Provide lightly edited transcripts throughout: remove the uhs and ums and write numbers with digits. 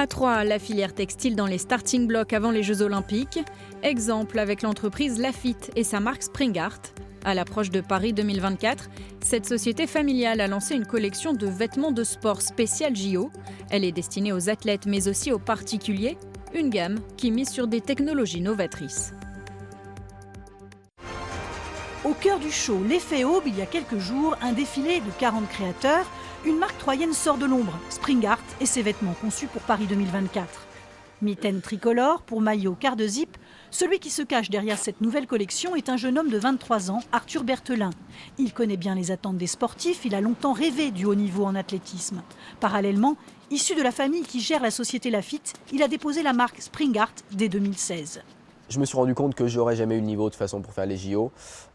À Troyes, la filière textile dans les starting blocks avant les Jeux Olympiques. Exemple avec l'entreprise Lafitte et sa marque Springart. À l'approche de Paris 2024, cette société familiale a lancé une collection de vêtements de sport spécial JO. Elle est destinée aux athlètes mais aussi aux particuliers. Une gamme qui mise sur des technologies novatrices. Au cœur du show L'Effet Aube, il y a quelques jours, un défilé de 40 créateurs. Une marque troyenne sort de l'ombre, Springart et ses vêtements conçus pour Paris 2024. Mitaine tricolore pour maillot quart de zip, celui qui se cache derrière cette nouvelle collection est un jeune homme de 23 ans, Arthur Berthelin. Il connaît bien les attentes des sportifs, il a longtemps rêvé du haut niveau en athlétisme. Parallèlement, issu de la famille qui gère la société Lafitte, il a déposé la marque Springart dès 2016. Je me suis rendu compte que j'aurais jamais eu le niveau de toute façon pour faire les JO.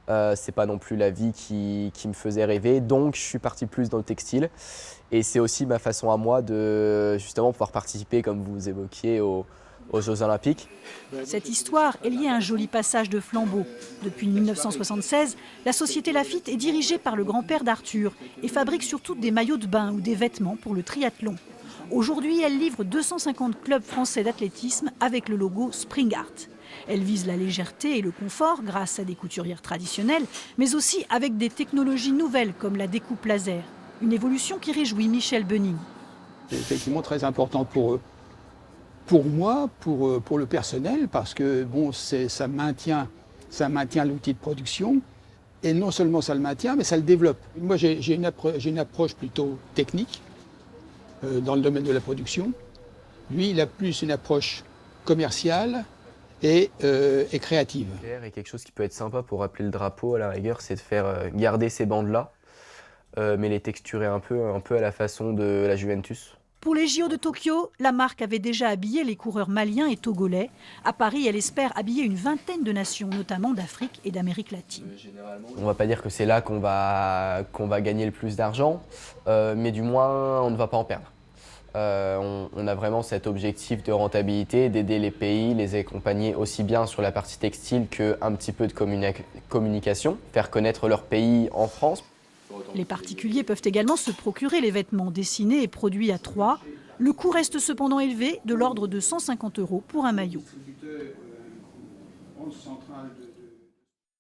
C'est pas non plus la vie qui me faisait rêver, donc je suis parti plus dans le textile. Et c'est aussi ma façon à moi de justement pouvoir participer, comme vous évoquiez, aux Jeux Olympiques. Cette histoire est liée à un joli passage de flambeau. Depuis 1976, la société Lafitte est dirigée par le grand-père d'Arthur et fabrique surtout des maillots de bain ou des vêtements pour le triathlon. Aujourd'hui, elle livre 250 clubs français d'athlétisme avec le logo Springart. Elle vise la légèreté et le confort grâce à des couturières traditionnelles, mais aussi avec des technologies nouvelles comme la découpe laser. Une évolution qui réjouit Michel Bening. C'est effectivement très important pour eux. Pour moi, pour le personnel, parce que bon, ça maintient l'outil de production. Et non seulement ça le maintient, mais ça le développe. Moi, j'ai une approche plutôt technique dans le domaine de la production. Lui, il a plus une approche commerciale et créative. Et quelque chose qui peut être sympa pour rappeler le drapeau à la rigueur, c'est de faire garder ces bandes-là, mais les texturer un peu à la façon de la Juventus. Pour les JO de Tokyo, la marque avait déjà habillé les coureurs maliens et togolais. À Paris, elle espère habiller une vingtaine de nations, notamment d'Afrique et d'Amérique latine. On ne va pas dire que c'est là qu'on va gagner le plus d'argent, mais du moins on ne va pas en perdre. On a vraiment cet objectif de rentabilité, d'aider les pays, les accompagner aussi bien sur la partie textile qu'un petit peu de communication, faire connaître leur pays en France. Les particuliers peuvent également se procurer les vêtements dessinés et produits à Troyes. Le coût reste cependant élevé, de l'ordre de 150 € pour un maillot.